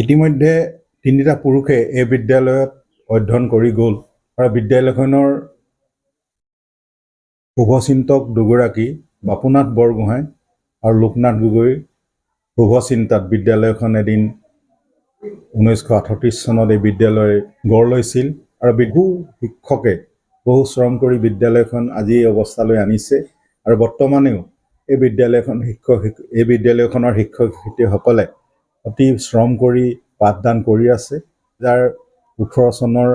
ইতিমধ্যে তিনিটা পুৰুষে এই বিদ্যালয়ত অধ্যয়ন কৰি গ'ল আৰু বিদ্যালয়খনৰ শুভচিন্তক দুগৰাকী বাপুনাথ বৰগোহাঁই আৰু লোকনাথ গগৈ শুভচিন্তাত বিদ্যালয়খন এদিন 1938 চনত এই বিদ্যালয় গঢ় লৈছিল আৰু বহু শিক্ষকে বহু শ্ৰম কৰি বিদ্যালয়খন আজি এই অৱস্থালৈ আনিছে আৰু বৰ্তমানেও এই বিদ্যালয়খনৰ শিক্ষক শিক্ষয়িত্ৰীসকলে অতি শ্ৰম কৰি পাঠদান কৰি আছে। 2018 চনৰ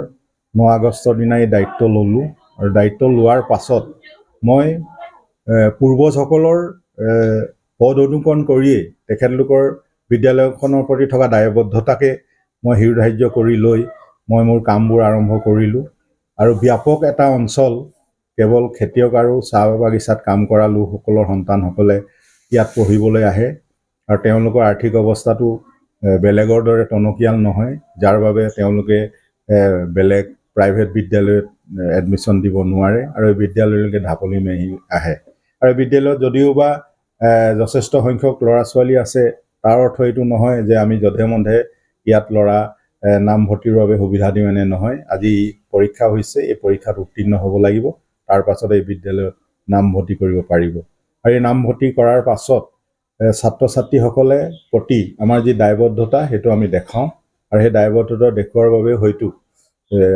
9 আগষ্টৰ দিনা এই দায়িত্ব ল'লোঁ আৰু দায়িত্ব লোৱাৰ পাছত মই পূৰ্বজসকলৰ পদ অনুকৰণ কৰিয়েই তেখেতলোকৰ বিদ্যালয়খনৰ প্ৰতি থকা দায়বদ্ধতাকে মই শিৰোধাৰ্য কৰি লৈ মই মোৰ কামবোৰ আৰম্ভ কৰিলোঁ আৰু ব্যাপক এটা অঞ্চল কেৱল খেতিয়ক আৰু চাহ বাগিচাত কাম কৰা লোকসকলৰ সন্তানসকলে ইয়াত পঢ়িবলৈ আহে আৰু তেওঁলোকৰ আৰ্থিক অৱস্থাটো বেলেগৰ দৰে টনকিয়াল নহয়, যাৰ বাবে তেওঁলোকে বেলেগ প্ৰাইভেট বিদ্যালয়ত এডমিশ্যন দিব নোৱাৰে আৰু এই বিদ্যালয়লৈকে ঢাপলি মেলি আহে আৰু এই বিদ্যালয়ত যদিওবা যথেষ্ট সংখ্যক ল'ৰা ছোৱালী আছে, তাৰ অৰ্থ এইটো নহয় যে আমি যধে মধে ইয়াত ল'ৰা নামভৰ্তিৰ বাবে সুবিধা দিওঁ এনে নহয়। আজি পৰীক্ষা হৈছে, এই পৰীক্ষাত উত্তীৰ্ণ হ'ব লাগিব, তাৰ পাছত এই বিদ্যালয়ত নামভৰ্তি কৰিব পাৰিব আৰু এই নামভৰ্তি কৰাৰ পাছত ছাত্ৰ ছাত্ৰীসকলে প্ৰতি আমাৰ যি দায়বদ্ধতা সেইটো আমি দেখাওঁ আৰু সেই দায়বদ্ধতা দেখুৱাৰ বাবে হয়তো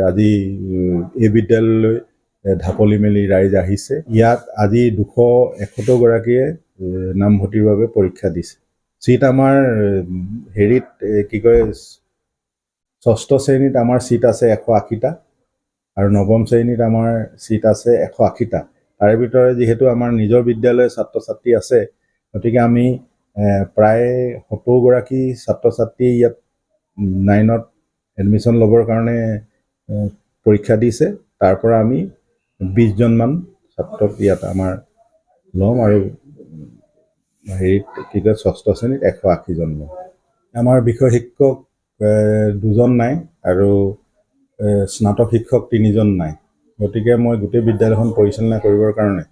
আজি এই বিদ্যালয়লৈ ঢাপলি মেলি ৰাইজ আহিছে। ইয়াত আজি 271 গৰাকীয়ে নামভৰ্তিৰ বাবে পৰীক্ষা দিছে। চিট আমাৰ হেৰিত কি কয় 6ষ্ঠ শ্ৰেণীত আমাৰ চিট আছে 180টা আৰু 9ম শ্ৰেণীত আমাৰ চিট আছে 180টা। তাৰে ভিতৰত যিহেতু আমাৰ নিজৰ বিদ্যালয়ৰ ছাত্ৰ ছাত্ৰী আছে, গতিকে আমি প্ৰায় 70 গৰাকী ছাত্ৰ ছাত্ৰী ইয়াত 9ত এডমিশ্যন ল'বৰ কাৰণে পৰীক্ষা দিছে। তাৰ পৰা আমি 20জনমান ছাত্ৰক ইয়াত আমাৰ ল'ম আৰু হেৰিত কি কয় 6ষ্ঠ শ্ৰেণীত 180জন ল'ম। আমাৰ বিষয় শিক্ষক 2জন নাই আৰু স্নাতক শিক্ষক 3জন নাই, গতিকে মই গোটেই বিদ্যালয়খন পৰিচালনা কৰিবৰ কাৰণে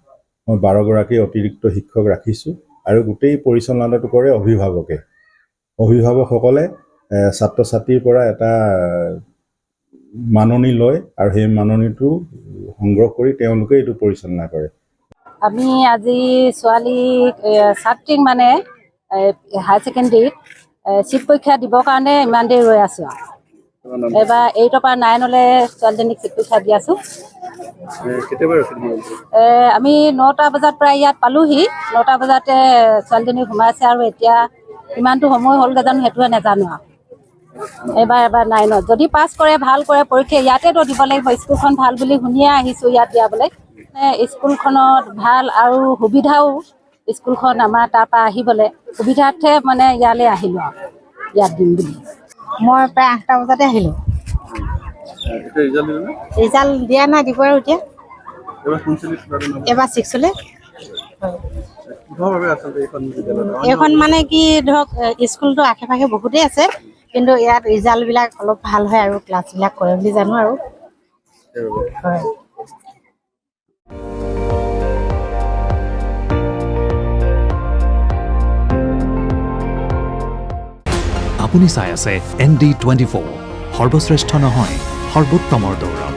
মই 12 গৰাকী অতিৰিক্ত শিক্ষক ৰাখিছোঁ আৰু গোটেই পৰিচালনাটো কৰে অভিভাৱকে। অভিভাৱকসকলে ছাত্ৰ ছাত্ৰীৰ পৰা এটা মাননি লয় আৰু সেই মাননিটো সংগ্ৰহ কৰি তেওঁলোকে এইটো পৰিচালনা কৰে। আমি আজি ছাত্ৰীক মানে হায়াৰ ছেকেণ্ডেৰীত চিট পৰীক্ষা দিবৰ কাৰণে ইমান দেৰি ৰৈ আছোঁ আৰু এইবাৰ 8ৰ পৰা 9লৈ ছোৱালীজনীক চিট পৰীক্ষা দি আছোঁ। আমি 9টা বজাত প্ৰায় ইয়াত পালোহি, 9টা বজাতে ছোৱালীজনী সোমাইছে আৰু এতিয়া ইমানটো সময় হ'লগৈ জানো সেইটোৱে নাজানো আৰু এবাৰ 9ত যদি পাছ কৰে ভাল কৰে পৰীক্ষা ইয়াতেতো দিব লাগিব। স্কুলখন ভাল বুলি শুনিয়ে আহিছোঁ ইয়াত দিয়াবলৈ। স্কুলখনত ভাল আৰু সুবিধাও, স্কুলখন আমাৰ তাৰপৰা আহিবলৈ সুবিধাৰ্থে মানে ইয়ালৈ আহিলোঁ আৰু ইয়াত দিম বুলি। মই প্ৰায় 8টা বজাতে আহিলোঁ। ৰিজাল্ট দিয়া নাই, দিব আৰু এতিয়া এবাৰ 6লৈ। এইখন মানে কি ধৰক স্কুলটো আশে পাশে বহুতেই আছে, কিন্তু ইয়াত ৰিজাল্টবিলাক অলপ ভাল হয় আৰু ক্লাছবিলাক কৰে বুলি জানো আৰু হয়। আপুনি চাই আছে ND24, সৰ্বশ্ৰেষ্ঠ নহয় সৰ্বোত্তমৰ দৌৰত।